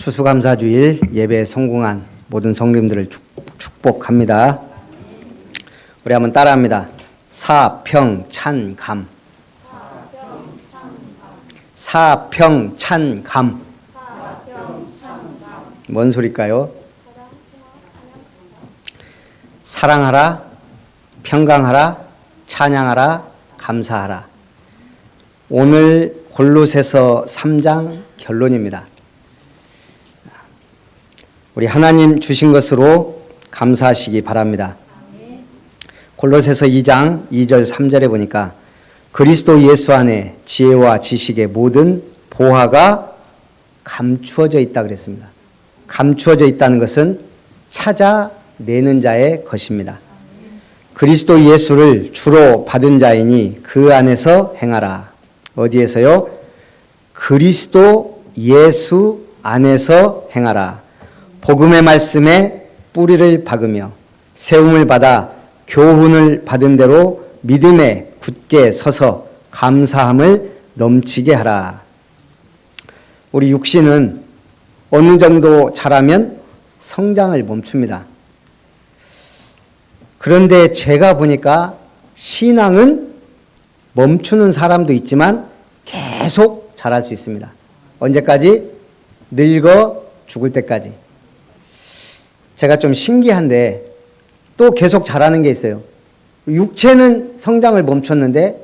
추수감사주일 예배 성공한 모든 성도님들을 축복합니다. 우리 한번 따라합니다. 사평찬감. 사평찬감. 뭔 소리일까요? 사랑하라, 평강하라, 찬양하라, 감사하라. 오늘 골로새서 3장 결론입니다. 우리 하나님 주신 것으로 감사하시기 바랍니다. 골로새서 2장 2절 3절에 보니까 그리스도 예수 안에 지혜와 지식의 모든 보화가 감추어져 있다 그랬습니다. 감추어져 있다는 것은 찾아내는 자의 것입니다. 그리스도 예수를 주로 받은 자이니 그 안에서 행하라. 어디에서요? 그리스도 예수 안에서 행하라. 복음의 말씀에 뿌리를 박으며 세움을 받아 교훈을 받은 대로 믿음에 굳게 서서 감사함을 넘치게 하라. 우리 육신은 어느 정도 자라면 성장을 멈춥니다. 그런데 제가 보니까 신앙은 멈추는 사람도 있지만 계속 자랄 수 있습니다. 언제까지? 늙어 죽을 때까지. 제가 좀 신기한데 또 계속 자라는 게 있어요. 육체는 성장을 멈췄는데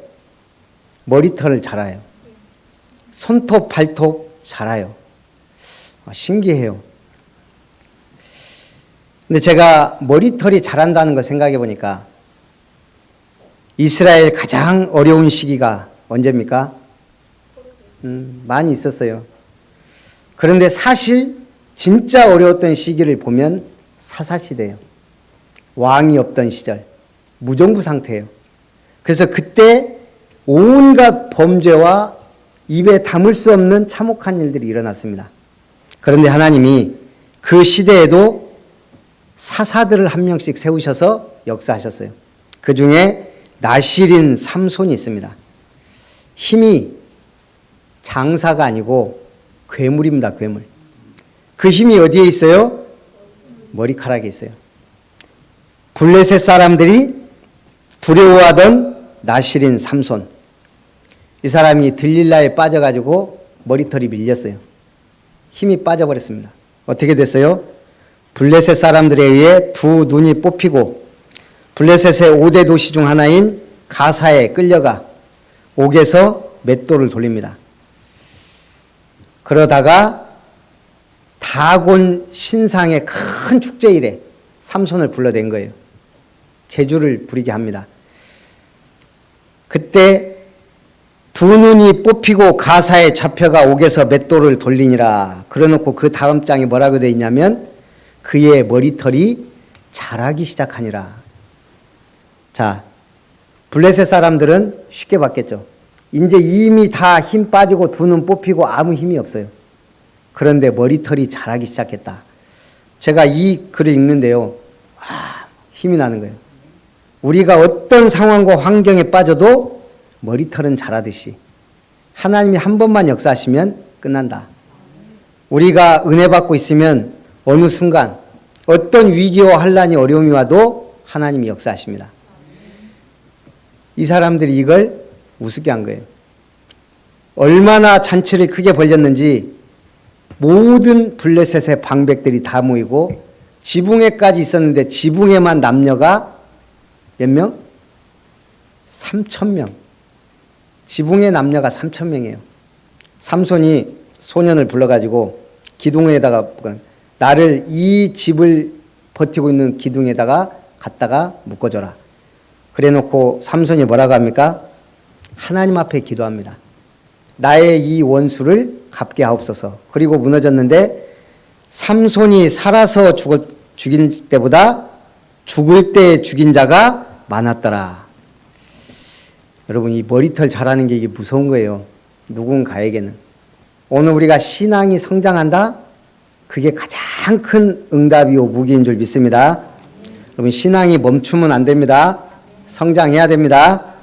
머리털을 자라요. 손톱, 발톱 자라요. 신기해요. 근데 제가 머리털이 자란다는 걸 생각해 보니까 이스라엘 가장 어려운 시기가 언제입니까? 많이 있었어요. 그런데 사실 진짜 어려웠던 시기를 보면 사사시대예요. 왕이 없던 시절, 무정부 상태예요. 그래서 그때 온갖 범죄와 입에 담을 수 없는 참혹한 일들이 일어났습니다. 그런데 하나님이 그 시대에도 사사들을 한 명씩 세우셔서 역사하셨어요. 그 중에 나실인 삼손이 있습니다. 힘이 장사가 아니고 괴물입니다. 괴물. 그 힘이 어디에 있어요? 머리카락에 있어요. 블레셋 사람들이 두려워하던 나실인 삼손. 이 사람이 들릴라에 빠져가지고 머리털이 밀렸어요. 힘이 빠져버렸습니다. 어떻게 됐어요? 블레셋 사람들에 의해 두 눈이 뽑히고 블레셋의 5대 도시 중 하나인 가사에 끌려가 옥에서 맷돌을 돌립니다. 그러다가 다곤 신상의 큰 축제일에 삼손을 불러낸 거예요. 제주를 부리게 합니다. 그때 두 눈이 뽑히고 가사에 잡혀가 옥에서 맷돌을 돌리니라. 그래놓고 그 다음 장에 뭐라고 되어 있냐면 그의 머리털이 자라기 시작하니라. 자, 블레셋 사람들은 쉽게 봤겠죠. 이제 이미 다 힘 빠지고 두 눈 뽑히고 아무 힘이 없어요. 그런데 머리털이 자라기 시작했다. 제가 이 글을 읽는데요. 힘이 나는 거예요. 우리가 어떤 상황과 환경에 빠져도 머리털은 자라듯이 하나님이 한 번만 역사하시면 끝난다. 우리가 은혜 받고 있으면 어느 순간 어떤 위기와 환난이 어려움이 와도 하나님이 역사하십니다. 이 사람들이 이걸 우습게 한 거예요. 얼마나 잔치를 크게 벌였는지 모든 블레셋의 방백들이 다 모이고 지붕에까지 있었는데 지붕에만 남녀가 몇 명? 3,000명. 지붕에 남녀가 3,000명이에요. 삼손이 소년을 불러가지고 기둥에다가 나를 이 집을 버티고 있는 기둥에다가 갖다가 묶어줘라. 그래놓고 삼손이 뭐라고 합니까? 하나님 앞에 기도합니다. 나의 이 원수를 갚게 하옵소서. 그리고 무너졌는데 삼손이 살아서 죽인 때보다 죽을 때 죽인 자가 많았더라. 여러분, 이 머리털 자라는 게 이게 무서운 거예요. 누군가에게는. 오늘 우리가 신앙이 성장한다? 그게 가장 큰 응답이요 무기인 줄 믿습니다. 여러분, 신앙이 멈추면 안 됩니다. 성장해야 됩니다.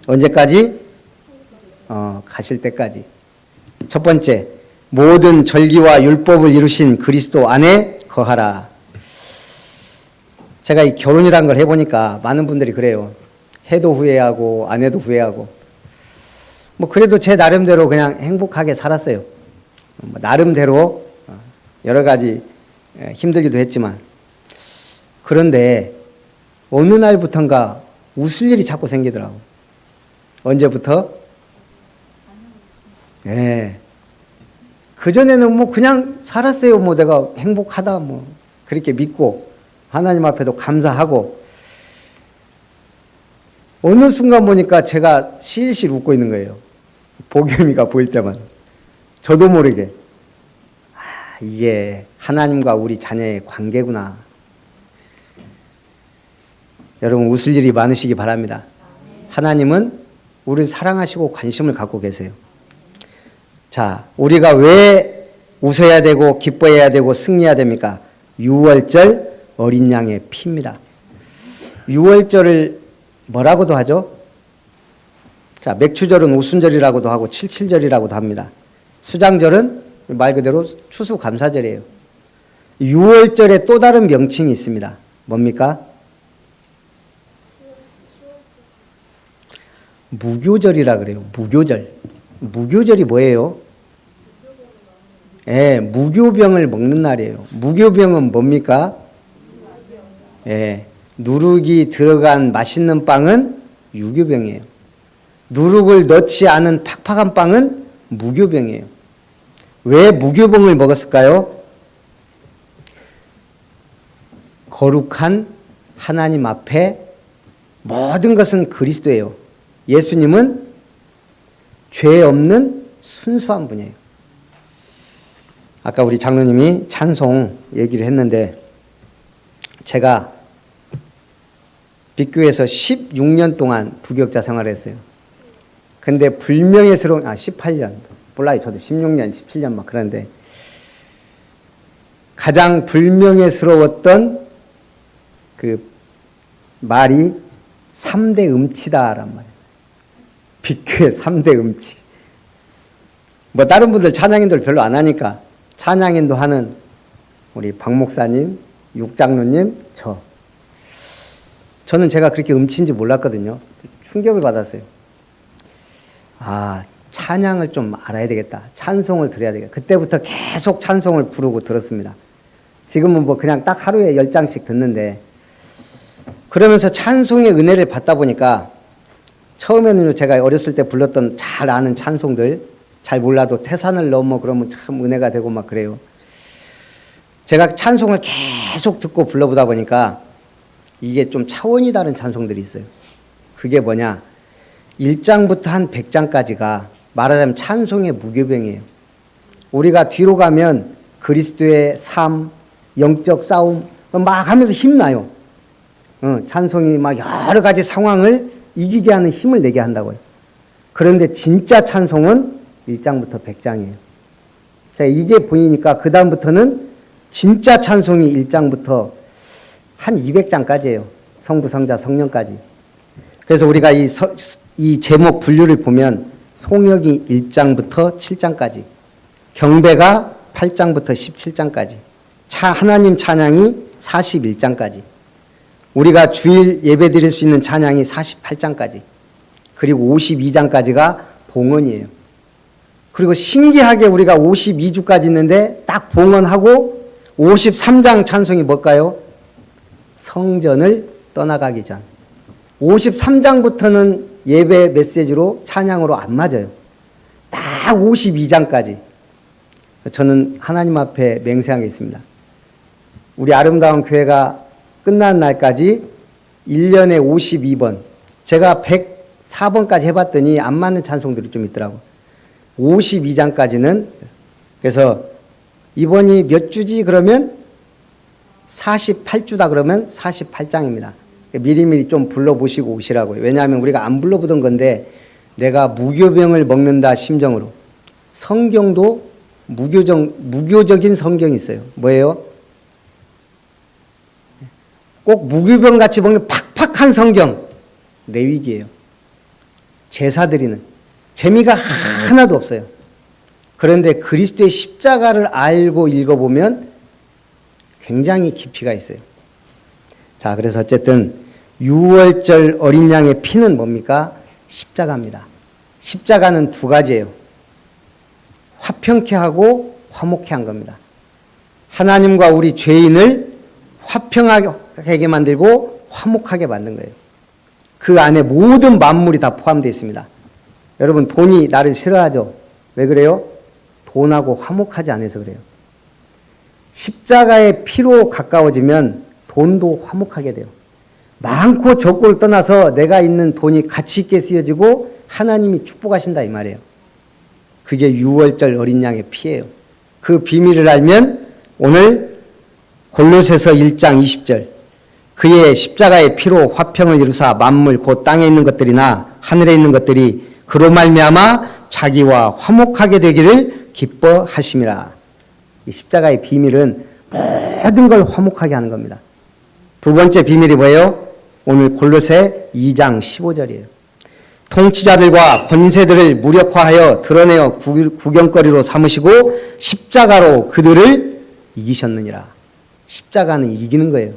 언제까지? 가실 때까지. 첫 번째, 모든 절기와 율법을 이루신 그리스도 안에 거하라. 제가 이 결혼이란 걸 해보니까 많은 분들이 그래요. 해도 후회하고 안 해도 후회하고. 뭐 그래도 제 나름대로 그냥 행복하게 살았어요. 나름대로 여러 가지 힘들기도 했지만. 그런데 어느 날부턴가 웃을 일이 자꾸 생기더라고. 언제부터? 예. 그전에는 뭐 그냥 살았어요. 뭐 내가 행복하다 뭐 그렇게 믿고 하나님 앞에도 감사하고 어느 순간 보니까 제가 실실 웃고 있는 거예요. 복유미가 보일 때마다. 저도 모르게. 아, 이게 하나님과 우리 자녀의 관계구나. 여러분 웃을 일이 많으시기 바랍니다. 하나님은 우리를 사랑하시고 관심을 갖고 계세요. 자, 우리가 왜 웃어야 되고 기뻐해야 되고 승리해야 됩니까? 유월절 어린 양의 피입니다. 유월절을 뭐라고도 하죠? 자, 맥추절은 오순절이라고도 하고 칠칠절이라고도 합니다. 수장절은 말 그대로 추수감사절이에요. 유월절에 또 다른 명칭이 있습니다. 뭡니까? 무교절이라 그래요. 무교절. 무교절이 뭐예요? 예, 무교병을 먹는 날이에요. 무교병은 뭡니까? 예, 누룩이 들어간 맛있는 빵은 유교병이에요. 누룩을 넣지 않은 팍팍한 빵은 무교병이에요. 왜 무교병을 먹었을까요? 거룩한 하나님 앞에 모든 것은 그리스도예요. 예수님은 죄 없는 순수한 분이에요. 아까 우리 장로님이 찬송 얘기를 했는데 제가 빛교에서 16년 동안 부교육자 생활을 했어요. 근데 불명예스러운 18년 몰라요. 저도 16년 17년 막 그런데 가장 불명예스러웠던 그 말이 3대 음치다란 말이에요. 빛교의 3대 음치. 뭐 다른 분들 찬양인들 별로 안 하니까 찬양인도 하는 우리 박 목사님, 육장로님, 저는 제가 그렇게 음치인지 몰랐거든요. 충격을 받았어요. 아, 찬양을 좀 알아야 되겠다. 찬송을 들어야 되겠다. 그때부터 계속 찬송을 부르고 들었습니다. 지금은 뭐 그냥 딱 하루에 10장씩 듣는데 그러면서 찬송의 은혜를 받다 보니까 처음에는 제가 어렸을 때 불렀던 잘 아는 찬송들 잘 몰라도 태산을 넘어 그러면 참 은혜가 되고 막 그래요. 제가 찬송을 계속 듣고 불러보다 보니까 이게 좀 차원이 다른 찬송들이 있어요. 그게 뭐냐? 1장부터 한 100장까지가 말하자면 찬송의 무교병이에요. 우리가 뒤로 가면 그리스도의 삶, 영적 싸움 막 하면서 힘나요. 찬송이 막 여러 가지 상황을 이기게 하는 힘을 내게 한다고요. 그런데 진짜 찬송은 1장부터 100장이에요. 자, 이게 보이니까 그 다음부터는 진짜 찬송이 1장부터 한 200장까지예요. 성부, 성자, 성령까지. 그래서 우리가 이 제목 분류를 보면 송역이 1장부터 7장까지, 경배가 8장부터 17장까지, 하나님 찬양이 41장까지, 우리가 주일 예배 드릴 수 있는 찬양이 48장까지, 그리고 52장까지가 봉헌이에요. 그리고 신기하게 우리가 52주까지 있는데 딱 봉헌하고 53장 찬송이 뭘까요? 성전을 떠나가기 전. 53장부터는 예배 메시지로 찬양으로 안 맞아요. 딱 52장까지. 저는 하나님 앞에 맹세한 게 있습니다. 우리 아름다운 교회가 끝난 날까지 1년에 52번. 제가 104번까지 해봤더니 안 맞는 찬송들이 좀 있더라고. 52장까지는 그래서 이번이 몇 주지 그러면 48주다 그러면 48장입니다. 미리미리 좀 불러보시고 오시라고요. 왜냐하면 우리가 안 불러보던 건데 내가 무교병을 먹는다 심정으로. 성경도 무교적인 성경이 있어요. 뭐예요? 꼭 무교병 같이 먹는 팍팍한 성경. 레위기예요. 제사 드리는. 재미가 하나도 없어요. 그런데 그리스도의 십자가를 알고 읽어보면 굉장히 깊이가 있어요. 자, 그래서 어쨌든 6월절 어린 양의 피는 뭡니까? 십자가입니다. 십자가는 두 가지예요. 화평케 하고 화목케 한 겁니다. 하나님과 우리 죄인을 화평하게 만들고 화목하게 만든 거예요. 그 안에 모든 만물이 다 포함되어 있습니다. 여러분, 돈이 나를 싫어하죠? 왜 그래요? 돈하고 화목하지 않아서 그래요. 십자가의 피로 가까워지면 돈도 화목하게 돼요. 많고 적고를 떠나서 내가 있는 돈이 가치 있게 쓰여지고 하나님이 축복하신다 이 말이에요. 그게 6월절 어린 양의 피예요. 그 비밀을 알면 오늘 골로새서 1장 20절 그의 십자가의 피로 화평을 이루사 만물 곧 땅에 있는 것들이나 하늘에 있는 것들이 그로 말미암아 자기와 화목하게 되기를 기뻐하심이라. 이 십자가의 비밀은 모든 걸 화목하게 하는 겁니다. 두 번째 비밀이 뭐예요? 오늘 골로새 2장 15절이에요. 통치자들과 권세들을 무력화하여 드러내어 구경거리로 삼으시고 십자가로 그들을 이기셨느니라. 십자가는 이기는 거예요.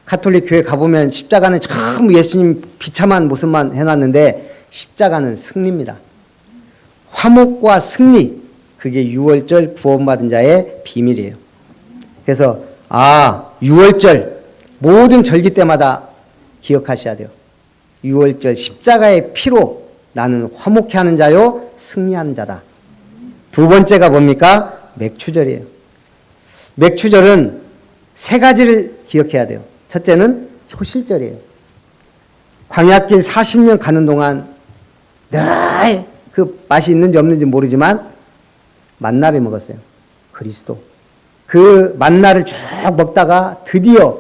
가톨릭 교회 가보면 십자가는 참 예수님 비참한 모습만 해놨는데 십자가는 승리입니다. 화목과 승리, 그게 6월절 구원받은 자의 비밀이에요. 그래서 6월절 모든 절기 때마다 기억하셔야 돼요. 6월절 십자가의 피로 나는 화목케 하는 자요 승리하는 자다. 두 번째가 뭡니까? 맥추절이에요. 맥추절은 세 가지를 기억해야 돼요. 첫째는 초실절이에요. 광야길 40년 가는 동안 늘 그 맛이 있는지 없는지 모르지만 만나를 먹었어요. 그리스도. 그 만나를 쭉 먹다가 드디어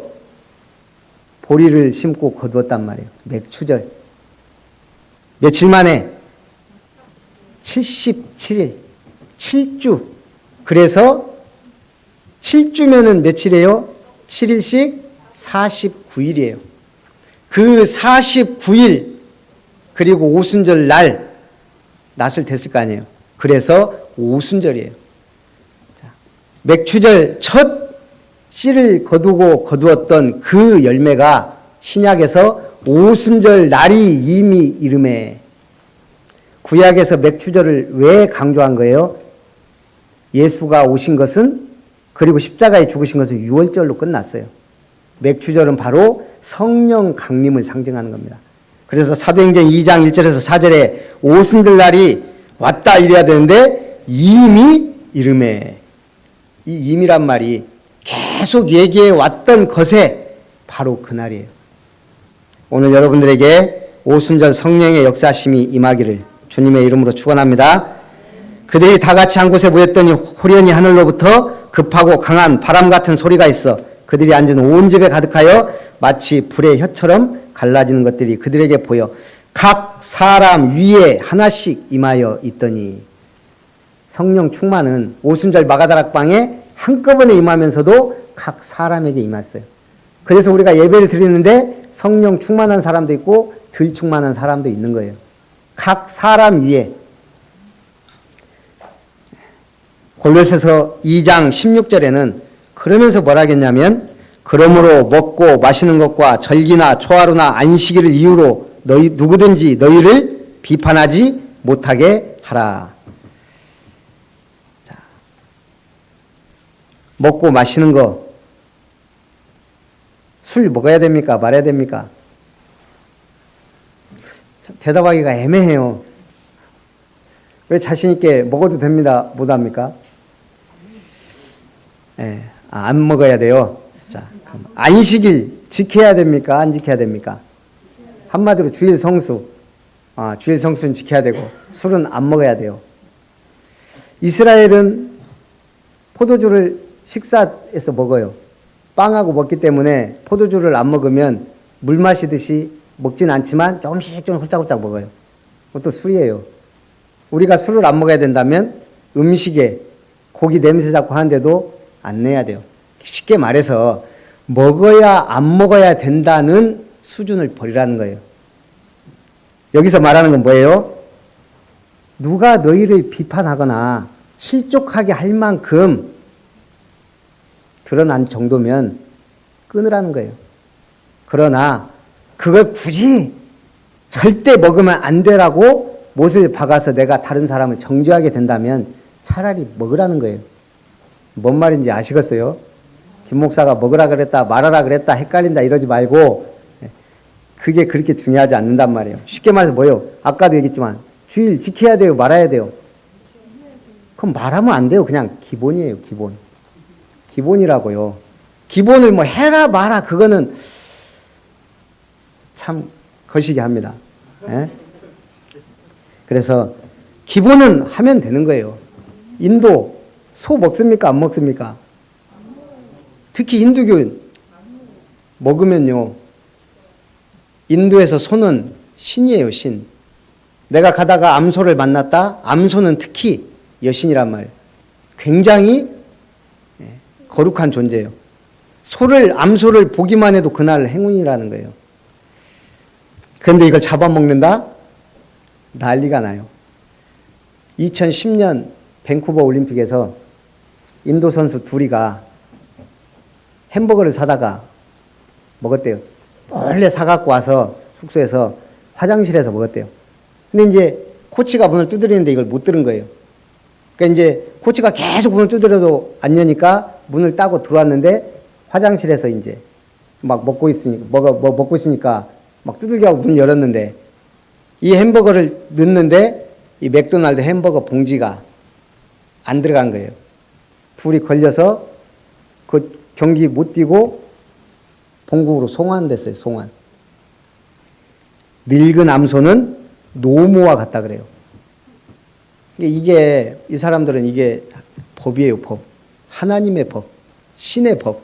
보리를 심고 거두었단 말이에요. 맥추절. 며칠 만에 77일, 7주. 그래서 7주면은 며칠이에요? 7일씩 49일이에요. 그 49일 그리고 오순절 날 낫을 댔을 거 아니에요. 그래서 오순절이에요. 맥추절 첫 씨를 거두었던 그 열매가 신약에서 오순절 날이 이미 이름에. 구약에서 맥추절을 왜 강조한 거예요? 예수가 오신 것은 그리고 십자가에 죽으신 것은 6월절로 끝났어요. 맥추절은 바로 성령 강림을 상징하는 겁니다. 그래서 사도행전 2장 1절에서 4절에 오순절 날이 왔다 이래야 되는데 이미 이름에. 이 임이란 말이 계속 얘기해 왔던 것에 바로 그날이에요. 오늘 여러분들에게 오순절 성령의 역사심이 임하기를 주님의 이름으로 축원합니다. 그들이 다 같이 한 곳에 모였더니 호련히 하늘로부터 급하고 강한 바람 같은 소리가 있어 그들이 앉은 온 집에 가득하여 마치 불의 혀처럼 갈라지는 것들이 그들에게 보여 각 사람 위에 하나씩 임하여 있더니. 성령 충만은 오순절 마가다락방에 한꺼번에 임하면서도 각 사람에게 임했어요. 그래서 우리가 예배를 드리는데 성령 충만한 사람도 있고 덜 충만한 사람도 있는 거예요. 각 사람 위에. 골로새서 2장 16절에는 그러면서 뭐라 하겠냐면 그러므로 먹고 마시는 것과 절기나 초하루나 안식일을 이유로 누구든지 너희를 비판하지 못하게 하라. 자, 먹고 마시는 거, 술 먹어야 됩니까? 말아야 됩니까? 대답하기가 애매해요. 왜 자신 있게 먹어도 됩니다, 못합니까? 예, 안 먹어야 돼요. 자, 그럼 안식일 지켜야 됩니까? 안 지켜야 됩니까? 한마디로 주일 성수. 주일 성수는 지켜야 되고 술은 안 먹어야 돼요. 이스라엘은 포도주를 식사에서 먹어요. 빵하고 먹기 때문에 포도주를 안 먹으면 물 마시듯이 먹진 않지만 조금씩 좀 홀짝홀짝 먹어요. 그것도 술이에요. 우리가 술을 안 먹어야 된다면 음식에 고기 냄새 잡고 하는데도 안 내야 돼요. 쉽게 말해서 먹어야 안 먹어야 된다는 수준을 버리라는 거예요. 여기서 말하는 건 뭐예요? 누가 너희를 비판하거나 실족하게 할 만큼 드러난 정도면 끊으라는 거예요. 그러나 그걸 굳이 절대 먹으면 안 되라고 못을 박아서 내가 다른 사람을 정죄하게 된다면 차라리 먹으라는 거예요. 뭔 말인지 아시겠어요? 김 목사가 먹으라 그랬다 말하라 그랬다 헷갈린다 이러지 말고 그게 그렇게 중요하지 않는단 말이에요. 쉽게 말해서 뭐예요? 아까도 얘기했지만 주일 지켜야 돼요? 말아야 돼요? 그럼 말하면 안 돼요. 그냥 기본이에요. 기본. 기본이라고요. 기본을 뭐 해라 마라 그거는 참 거시기 합니다. 예? 그래서 기본은 하면 되는 거예요. 인도 소 먹습니까? 안 먹습니까? 특히 힌두교는 먹으면요. 인도에서 소는 신이에요. 신. 내가 가다가 암소를 만났다. 암소는 특히 여신이란 말이에요. 굉장히 거룩한 존재예요. 암소를 보기만 해도 그날 행운이라는 거예요. 그런데 이걸 잡아먹는다? 난리가 나요. 2010년 밴쿠버 올림픽에서 인도 선수 둘이가 햄버거를 사다가 먹었대요. 몰래 사갖고 와서 숙소에서 화장실에서 먹었대요. 근데 이제 코치가 문을 두드리는데 이걸 못 들은 거예요. 그러니까 이제 코치가 계속 문을 두드려도 안 여니까 문을 따고 들어왔는데 화장실에서 이제 막 먹고 있으니까 막 두들겨 하고 문 열었는데 이 햄버거를 넣는데 이 맥도날드 햄버거 봉지가 안 들어간 거예요. 둘이 걸려서 그 경기 못 뛰고 본국으로 송환됐어요. 송환. 늙은 암소는 노모와 같다 그래요. 이게 이 사람들은 이게 법이에요. 법. 하나님의 법. 신의 법.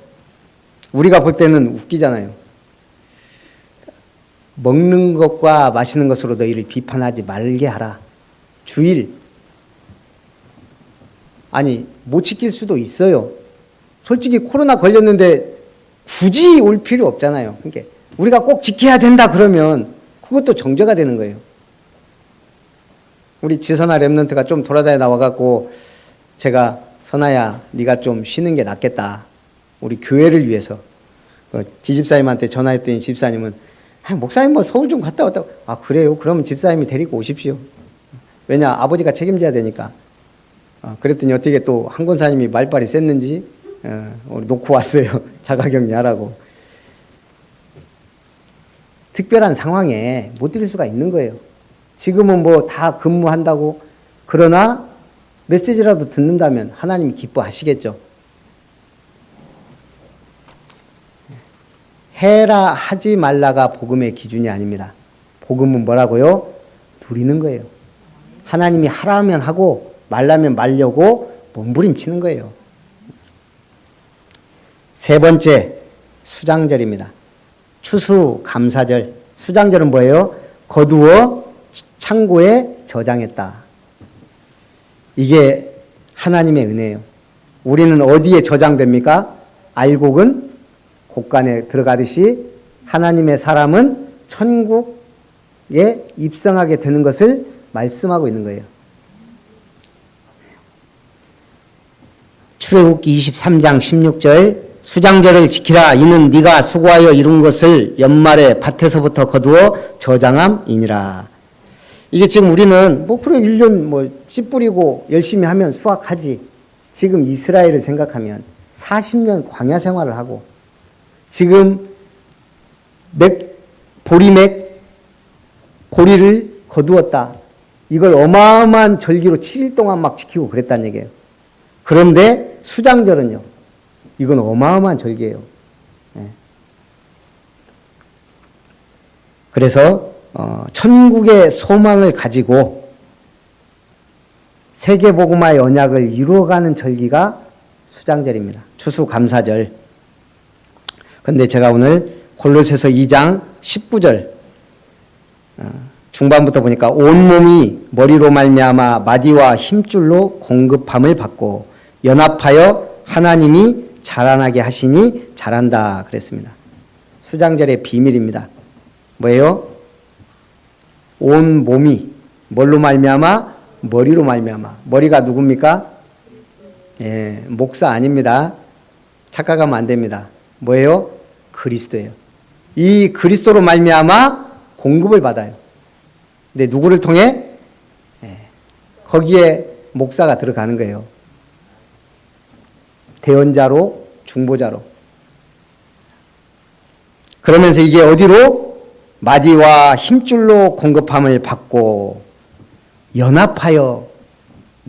우리가 볼 때는 웃기잖아요. 먹는 것과 마시는 것으로 너희를 비판하지 말게 하라. 주일. 아니 못 지킬 수도 있어요. 솔직히 코로나 걸렸는데 굳이 올 필요 없잖아요. 그러니까 우리가 꼭 지켜야 된다 그러면 그것도 정죄가 되는 거예요. 우리 지선아 랩런트가 좀 돌아다녀 나와갖고 제가 선아야 네가 좀 쉬는 게 낫겠다. 우리 교회를 위해서. 지집사님한테 전화했더니 집사님은 목사님 뭐 서울 좀 갔다 왔다고. 아 그래요? 그러면 집사님이 데리고 오십시오. 왜냐 아버지가 책임져야 되니까. 그랬더니 어떻게 또 한 권사님이 말빨이 셌는지 놓고 왔어요. 자가격리하라고. 특별한 상황에 못 드릴 수가 있는 거예요. 지금은 뭐 다 근무한다고. 그러나 메시지라도 듣는다면 하나님이 기뻐하시겠죠. 해라 하지 말라가 복음의 기준이 아닙니다. 복음은 뭐라고요? 누리는 거예요. 하나님이 하라면 하고 말라면 말려고 몸부림치는 거예요. 세 번째 수장절입니다. 추수감사절. 수장절은 뭐예요? 거두어 창고에 저장했다. 이게 하나님의 은혜예요. 우리는 어디에 저장됩니까? 알곡은 곡간에 들어가듯이 하나님의 사람은 천국에 입성하게 되는 것을 말씀하고 있는 거예요. 출애굽기 23장 16절 수장절을 지키라. 이는 네가 수고하여 이룬 것을 연말에 밭에서부터 거두어 저장함이니라. 이게 지금 우리는 뭐 그래 1년 뭐 씨 뿌리고 열심히 하면 수확하지. 지금 이스라엘을 생각하면 40년 광야 생활을 하고 지금 보리를 거두었다. 이걸 어마어마한 절기로 7일 동안 막 지키고 그랬다는 얘기예요. 그런데 수장절은요. 이건 어마어마한 절기예요. 그래서 천국의 소망을 가지고 세계복음화의 언약을 이루어가는 절기가 수장절입니다. 추수감사절. 그런데 제가 오늘 골로새서 2장 19절 중반부터 보니까 온몸이 머리로 말미암아 마디와 힘줄로 공급함을 받고 연합하여 하나님이 자라나게 하시니 자란다 그랬습니다. 수장절의 비밀입니다. 뭐예요? 온 몸이 뭘로 말미암아 머리로 말미암아. 머리가 누굽니까? 예, 목사 아닙니다. 착각하면 안 됩니다. 뭐예요? 그리스도예요. 이 그리스도로 말미암아 공급을 받아요. 근데 누구를 통해? 예, 거기에 목사가 들어가는 거예요. 대언자로, 중보자로. 그러면서 이게 어디로? 마디와 힘줄로 공급함을 받고 연합하여,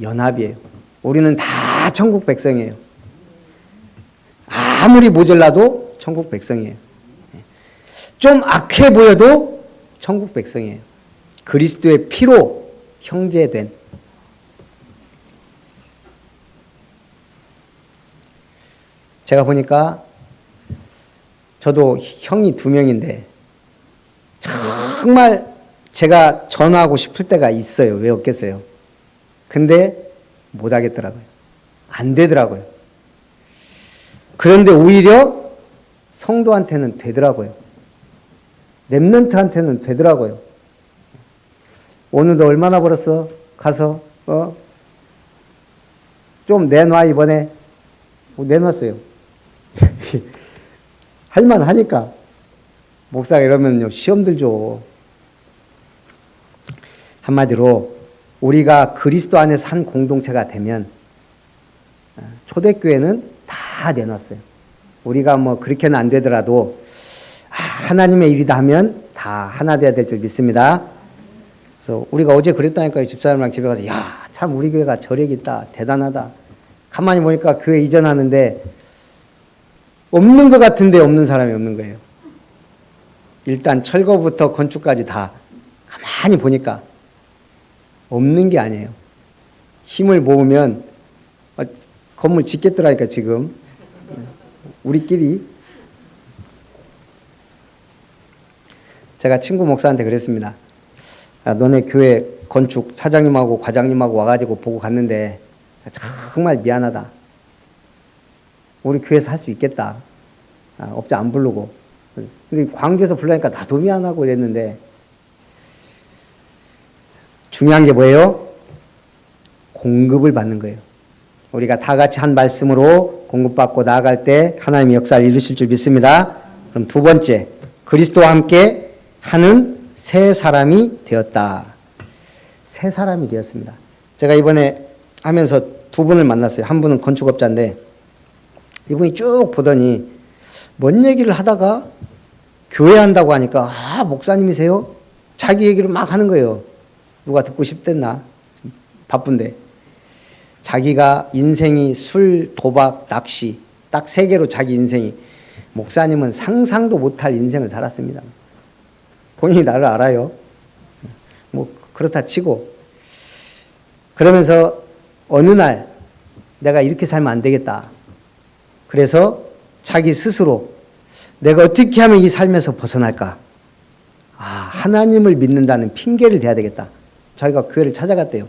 연합이에요. 우리는 다 천국 백성이에요. 아무리 모자라도 천국 백성이에요. 좀 악해 보여도 천국 백성이에요. 그리스도의 피로 형제된. 제가 보니까 저도 형이 2명인데 정말 제가 전화하고 싶을 때가 있어요. 왜 없겠어요? 근데 못 하겠더라고요. 안 되더라고요. 그런데 오히려 성도한테는 되더라고요. 렘넌트한테는 되더라고요. 오늘 너 얼마나 벌었어? 가서 좀 내놔 이번에. 내놨어요. 할만하니까. 목사가 이러면요 시험 들죠. 한마디로 우리가 그리스도 안에서 한 공동체가 되면 초대교회는 다 내놨어요. 우리가 뭐 그렇게는 안 되더라도 하나님의 일이다 하면 다 하나 돼야 될 줄 믿습니다. 그래서 우리가 어제 그랬다니까요. 집사람이랑 집에 가서 야, 참 우리 교회가 저력이 있다. 대단하다. 가만히 보니까 교회 이전하는데 없는 것 같은데 없는 사람이 없는 거예요. 일단 철거부터 건축까지 다 가만히 보니까 없는 게 아니에요. 힘을 모으면 건물 짓겠더라니까 지금. 우리끼리. 제가 친구 목사한테 그랬습니다. 너네 교회 건축 사장님하고 과장님하고 와가지고 보고 갔는데 정말 미안하다. 우리 교회에서 할 수 있겠다. 업자 안 부르고. 근데 광주에서 불러니까 나도 미안하고 이랬는데 중요한 게 뭐예요? 공급을 받는 거예요. 우리가 다 같이 한 말씀으로 공급받고 나아갈 때 하나님의 역사를 이루실 줄 믿습니다. 그럼 두 번째, 그리스도와 함께 하는 새 사람이 되었다. 새 사람이 되었습니다. 제가 이번에 하면서 2분을 만났어요. 한 분은 건축업자인데 이분이 쭉 보더니 뭔 얘기를 하다가 교회 한다고 하니까 목사님이세요? 자기 얘기를 막 하는 거예요. 누가 듣고 싶댔나? 바쁜데. 자기가 인생이 술, 도박, 낚시 딱 3개로 자기 인생이. 목사님은 상상도 못할 인생을 살았습니다. 본인이 나를 알아요. 뭐 그렇다 치고. 그러면서 어느 날 내가 이렇게 살면 안 되겠다. 그래서 자기 스스로 내가 어떻게 하면 이 삶에서 벗어날까? 하나님을 믿는다는 핑계를 대야 되겠다. 자기가 교회를 찾아갔대요.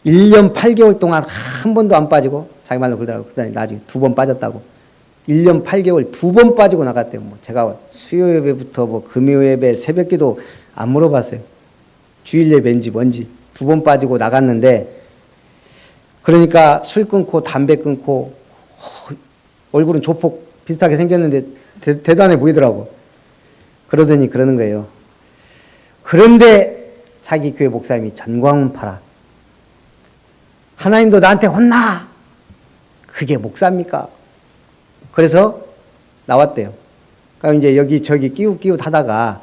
1년 8개월 동안 한 번도 안 빠지고 자기 말로 그러더라고. 그다음에 나중에 2번 빠졌다고. 1년 8개월 2번 빠지고 나갔대요. 뭐 제가 수요 예배부터 뭐 금요 예배 새벽기도 안 물어봤어요. 주일 예배인지 뭔지 2번 빠지고 나갔는데 그러니까 술 끊고 담배 끊고 얼굴은 조폭 비슷하게 생겼는데 대단해 보이더라고. 그러더니 그러는 거예요. 그런데 자기 교회 목사님이 전광훈 팔아. 하나님도 나한테 혼나. 그게 목사입니까? 그래서 나왔대요. 그럼 이제 여기 저기 끼웃끼웃 하다가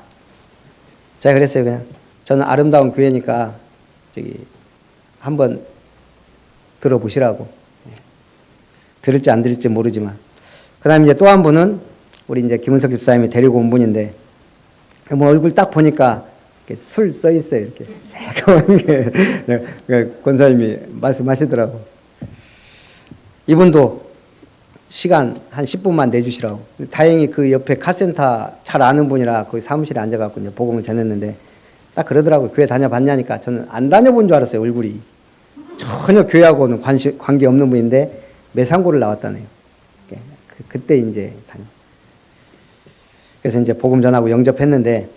제가 그랬어요. 그냥 저는 아름다운 교회니까 저기 한번 들어보시라고. 들을지 안 들을지 모르지만. 그 다음에 이제 또 한 분은 우리 이제 김은석 집사님이 데리고 온 분인데 뭐 얼굴 딱 보니까 술 써 있어요. 이렇게 새까만 게 권사님이 말씀하시더라고. 이분도 시간 한 10분만 내주시라고. 다행히 그 옆에 카센터 잘 아는 분이라 거기 사무실에 앉아갖고 이제 복음을 전했는데 딱 그러더라고요. 교회 다녀봤냐니까 저는 안 다녀본 줄 알았어요. 얼굴이. 전혀 교회하고는 관계 없는 분인데 매상고를 나왔다네요. 그때 이제 다녀. 그래서 이제 복음 전하고 영접했는데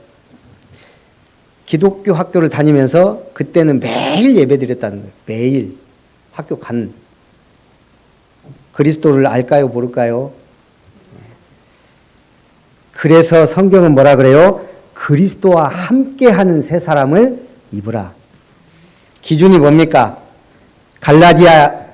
기독교 학교를 다니면서 그때는 매일 예배 드렸다는 거예요. 매일 학교 간. 그리스도를 알까요? 모를까요? 그래서 성경은 뭐라 그래요? 그리스도와 함께하는 새 사람을 입으라. 기준이 뭡니까? 갈라디아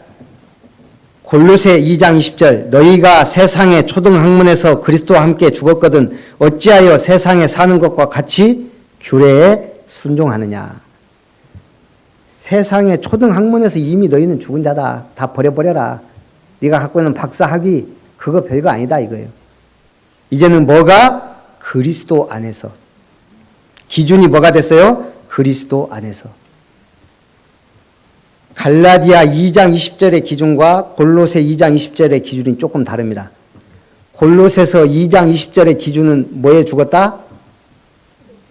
골로새 2장 20절 너희가 세상의 초등학문에서 그리스도와 함께 죽었거든 어찌하여 세상에 사는 것과 같이 규례에 순종하느냐. 세상의 초등학문에서 이미 너희는 죽은 자다. 다 버려버려라. 네가 갖고 있는 박사학위 그거 별거 아니다 이거예요. 이제는 뭐가? 그리스도 안에서. 기준이 뭐가 됐어요? 그리스도 안에서. 갈라디아 2장 20절의 기준과 골로새 2장 20절의 기준이 조금 다릅니다. 골로새서 2장 20절의 기준은 뭐에 죽었다?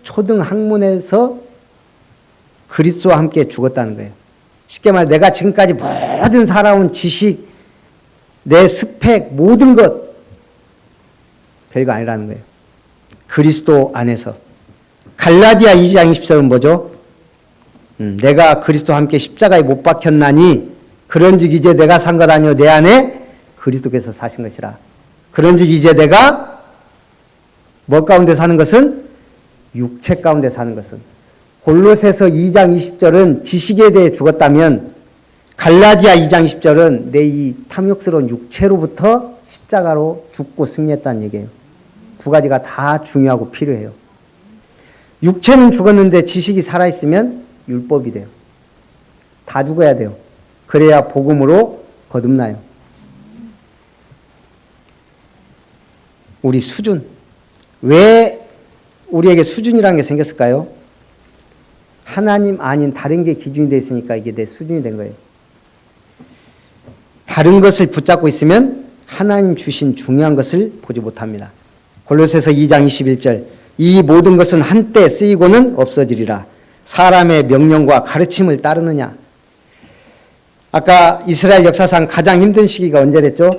초등학문에서 그리스도와 함께 죽었다는 거예요. 쉽게 말해 내가 지금까지 모든 살아온 지식, 내 스펙, 모든 것 별거 아니라는 거예요. 그리스도 안에서. 갈라디아 2장 20절은 뭐죠? 내가 그리스도와 함께 십자가에 못 박혔나니 그런즉 이제 내가 산 것 아니요 내 안에 그리스도께서 사신 것이라. 그런즉 이제 내가 뭐 가운데 사는 것은? 육체 가운데 사는 것은. 골로새서 2장 20절은 지식에 대해 죽었다면 갈라디아 2장 10절은 내 이 탐욕스러운 육체로부터 십자가로 죽고 승리했다는 얘기예요. 두 가지가 다 중요하고 필요해요. 육체는 죽었는데 지식이 살아있으면 율법이 돼요. 다 죽어야 돼요. 그래야 복음으로 거듭나요. 우리 수준. 왜 우리에게 수준이라는 게 생겼을까요? 하나님 아닌 다른 게 기준이 되어 있으니까 이게 내 수준이 된 거예요. 다른 것을 붙잡고 있으면 하나님 주신 중요한 것을 보지 못합니다. 골로새서 2장 21절 이 모든 것은 한때 쓰이고는 없어지리라. 사람의 명령과 가르침을 따르느냐. 아까 이스라엘 역사상 가장 힘든 시기가 언제랬죠?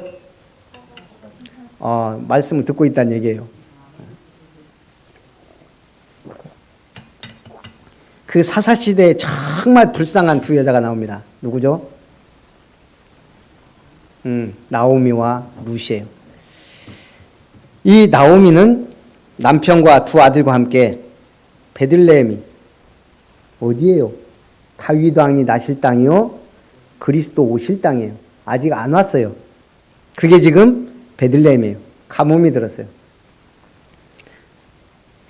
말씀을 듣고 있다는 얘기예요. 그 사사시대에 정말 불쌍한 두 여자가 나옵니다. 누구죠? 나오미와 룻이에요. 이 나오미는 남편과 두 아들과 함께 베들레헴이 어디예요? 다윗 왕이 나실 땅이요? 그리스도 오실 땅이에요. 아직 안 왔어요. 그게 지금 베들레헴이에요. 가뭄이 들었어요.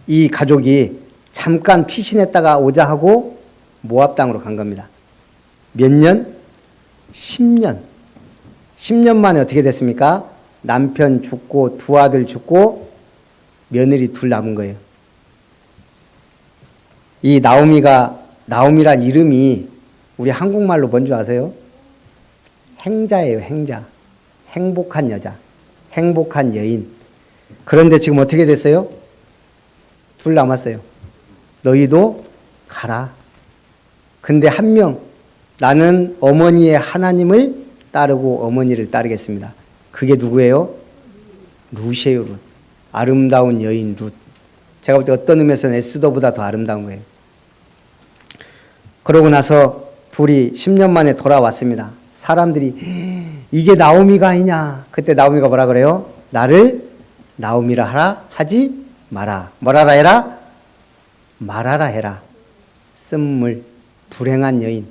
이 가족이 잠깐 피신했다가 오자 하고 모압 땅으로 간 겁니다. 몇 년? 10년. 10년 만에 어떻게 됐습니까? 남편 죽고 두 아들 죽고 며느리 둘 남은 거예요. 이 나오미란 이름이 우리 한국말로 뭔지 아세요? 행자예요, 행자. 행복한 여자, 행복한 여인. 그런데 지금 어떻게 됐어요? 둘 남았어요. 너희도 가라. 근데 한 명, 나는 어머니의 하나님을 따르고 어머니를 따르겠습니다. 그게 누구예요? 룻이에요, 룻. 아름다운 여인 룻. 제가 볼 때 어떤 의미에서는 에스더보다 더 아름다운 거예요. 그러고 나서 둘이 10년 만에 돌아왔습니다. 사람들이 이게 나오미가 아니냐. 그때 나오미가 뭐라 그래요? 나를 나오미라 하라 하지 마라. 뭐라라 해라? 말하라 해라. 쓴물, 불행한 여인.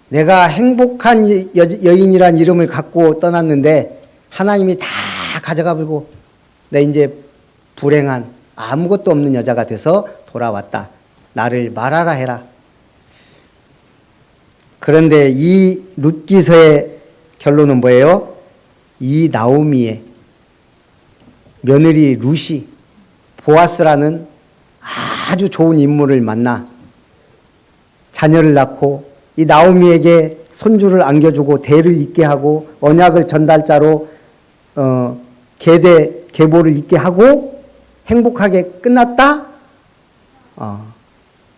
내가 행복한 여인이란 이름을 갖고 떠났는데 하나님이 다 가져가 버리고 내 이제 불행한 아무것도 없는 여자가 돼서 돌아왔다. 나를 말하라 해라. 그런데 이 룻기서의 결론은 뭐예요? 이 나오미의 며느리 룻이 보아스라는 아주 좋은 인물을 만나 자녀를 낳고 이 나오미에게 손주를 안겨주고 대를 잇게 하고 언약을 전달자로 계보를 잇게 하고 행복하게 끝났다?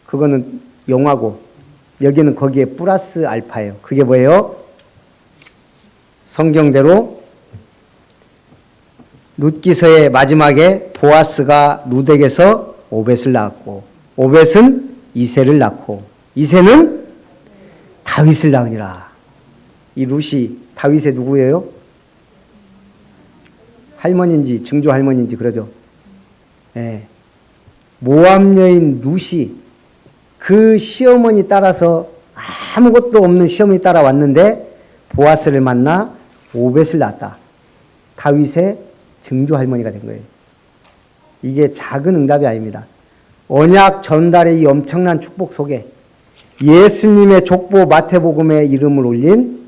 그거는 영화고 여기는 거기에 플러스 알파예요. 그게 뭐예요? 성경대로 룻기서의 마지막에 보아스가 룻에게서 오벳을 낳았고 오벳은 이새를 낳고 이새는 다윗을 낳으니라. 이 룻이 다윗의 누구예요? 할머니인지 증조 할머니인지 그러죠. 예. 모압 여인 룻이 그 시어머니 따라서 아무것도 없는 시어머니 따라왔는데 보아스를 만나 오벳을 낳았다. 다윗의 증조 할머니가 된 거예요. 이게 작은 응답이 아닙니다. 언약 전달의 이 엄청난 축복 속에 예수님의 족보 마태복음에 이름을 올린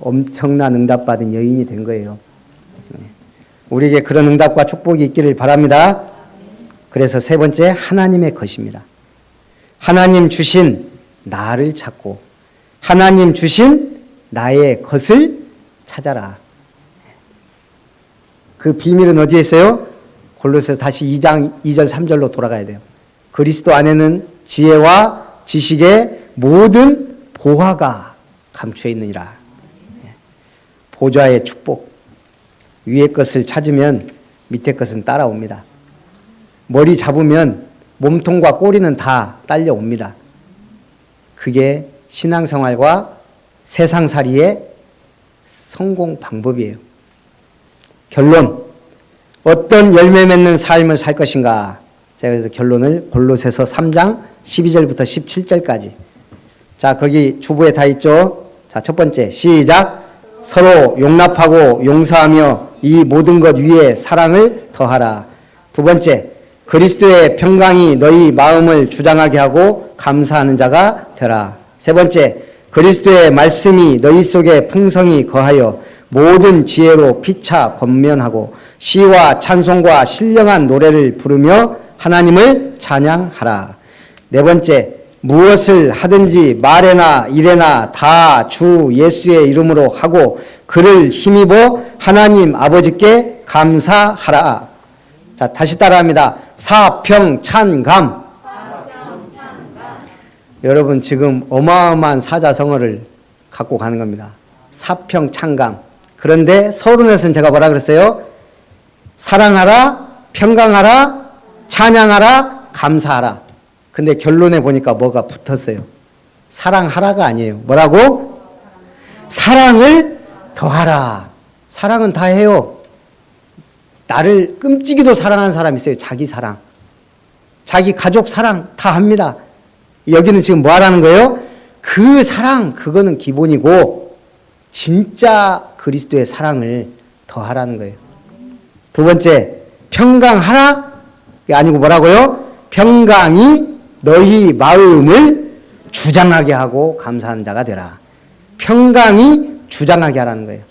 엄청난 응답받은 여인이 된 거예요. 우리에게 그런 응답과 축복이 있기를 바랍니다. 그래서 세 번째, 하나님의 것입니다. 하나님 주신 나를 찾고 하나님 주신 나의 것을 찾아라. 그 비밀은 어디에 있어요? 골로새서 다시 2장 2절 3절로 돌아가야 돼요. 그리스도 안에는 지혜와 지식의 모든 보화가 감추어 있느니라. 보좌의 축복. 위의 것을 찾으면 밑에 것은 따라옵니다. 머리 잡으면 몸통과 꼬리는 다 딸려옵니다. 그게 신앙생활과 세상살이의 성공 방법이에요. 결론, 어떤 열매 맺는 삶을 살 것인가? 제가 그래서 결론을 골로새서 3장 12절부터 17절까지. 자, 거기 주부에 다 있죠? 자, 첫 번째, 시작. 서로 용납하고 용서하며 이 모든 것 위에 사랑을 더하라. 두 번째, 그리스도의 평강이 너희 마음을 주장하게 하고 감사하는 자가 되라. 세 번째, 그리스도의 말씀이 너희 속에 풍성히 거하여 모든 지혜로 피차 권면하고 시와 찬송과 신령한 노래를 부르며 하나님을 찬양하라. 네 번째, 무엇을 하든지 말에나 일에나 다 주 예수의 이름으로 하고 그를 힘입어 하나님 아버지께 감사하라. 자, 다시 따라합니다. 사평찬감. 여러분 지금 어마어마한 사자성어를 갖고 가는 겁니다. 사평찬감. 그런데 서론에서는 제가 뭐라 그랬어요? 사랑하라, 평강하라, 찬양하라, 감사하라. 근데 결론에 보니까 뭐가 붙었어요. 사랑하라가 아니에요. 뭐라고? 사랑을 더하라. 사랑은 다 해요. 나를 끔찍이도 사랑하는 사람이 있어요. 자기 사랑. 자기 가족 사랑 다 합니다. 여기는 지금 뭐 하라는 거예요? 그 사랑, 그거는 기본이고 진짜 그리스도의 사랑을 더하라는 거예요. 두 번째, 평강하라? 이게 아니고 뭐라고요? 평강이 너희 마음을 주장하게 하고 감사하는 자가 되라. 평강이 주장하게 하라는 거예요.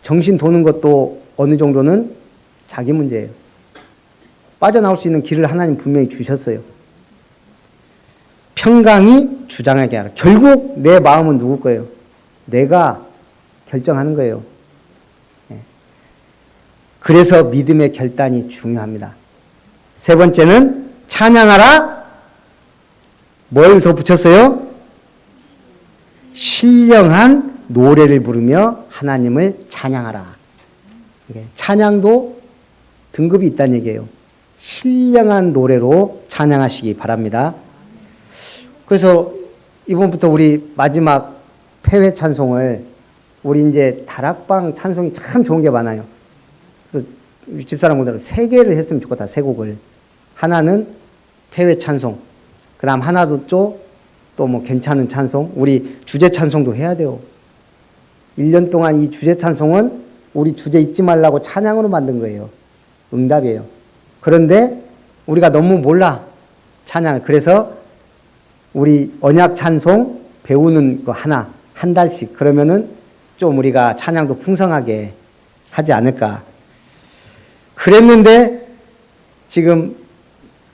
정신 도는 것도 어느 정도는 자기 문제예요. 빠져나올 수 있는 길을 하나님 분명히 주셨어요. 평강이 주장하게 하라. 결국 내 마음은 누구 거예요? 내가 결정하는 거예요. 그래서 믿음의 결단이 중요합니다. 세 번째는 찬양하라. 뭘 더 붙였어요? 신령한 노래를 부르며 하나님을 찬양하라. 찬양도 등급이 있다는 얘기예요. 신령한 노래로 찬양하시기 바랍니다. 그래서 이번부터 우리 마지막 폐회 찬송을 우리 이제 다락방 찬송이 참 좋은 게 많아요. 그래서 집사람분들은 3개를 했으면 좋겠다. 3곡을. 하나는 폐회 찬송. 그 다음 하나도 또 뭐 괜찮은 찬송. 우리 주제 찬송도 해야 돼요. 1년 동안 이 주제 찬송은 우리 주제 잊지 말라고 찬양으로 만든 거예요. 응답이에요. 그런데 우리가 너무 몰라. 찬양을. 그래서 우리 언약 찬송 배우는 거 하나, 한 달씩. 그러면은 좀 우리가 찬양도 풍성하게 하지 않을까. 그랬는데 지금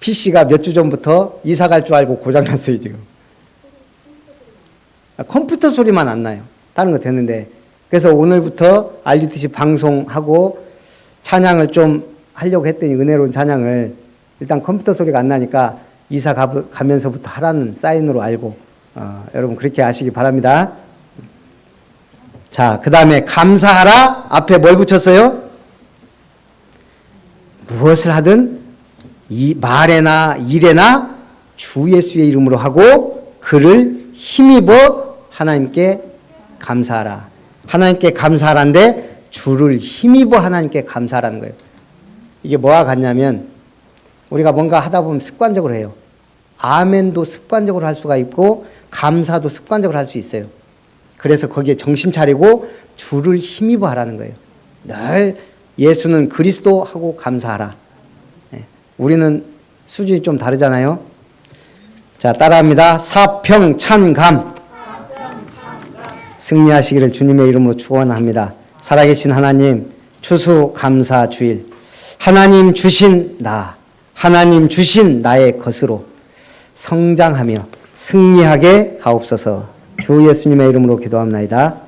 PC가 몇 주 전부터 이사 갈 줄 알고 고장났어요, 지금. 컴퓨터 소리만 안 나요. 다른 거 됐는데. 그래서 오늘부터 RUTC 방송하고 찬양을 좀 하려고 했더니 은혜로운 찬양을 일단 컴퓨터 소리가 안 나니까 이사 가면서부터 하라는 사인으로 알고 여러분 그렇게 아시기 바랍니다. 자, 그 다음에 감사하라. 앞에 뭘 붙였어요? 무엇을 하든 이 말에나 일에나 주 예수의 이름으로 하고 그를 힘입어 하나님께 감사하라. 하나님께 감사하라는데 주를 힘입어 하나님께 감사하라는 거예요. 이게 뭐와 같냐면 우리가 뭔가 하다 보면 습관적으로 해요. 아멘도 습관적으로 할 수가 있고 감사도 습관적으로 할 수 있어요. 그래서 거기에 정신 차리고 주를 힘입어 하라는 거예요. 늘 예수는 그리스도 하고 감사하라. 우리는 수준이 좀 다르잖아요. 자, 따라합니다. 사평찬감. 승리하시기를 주님의 이름으로 축원합니다. 살아계신 하나님, 추수감사 주일. 하나님 주신 나, 하나님 주신 나의 것으로 성장하며 승리하게 하옵소서. 주 예수님의 이름으로 기도합나이다.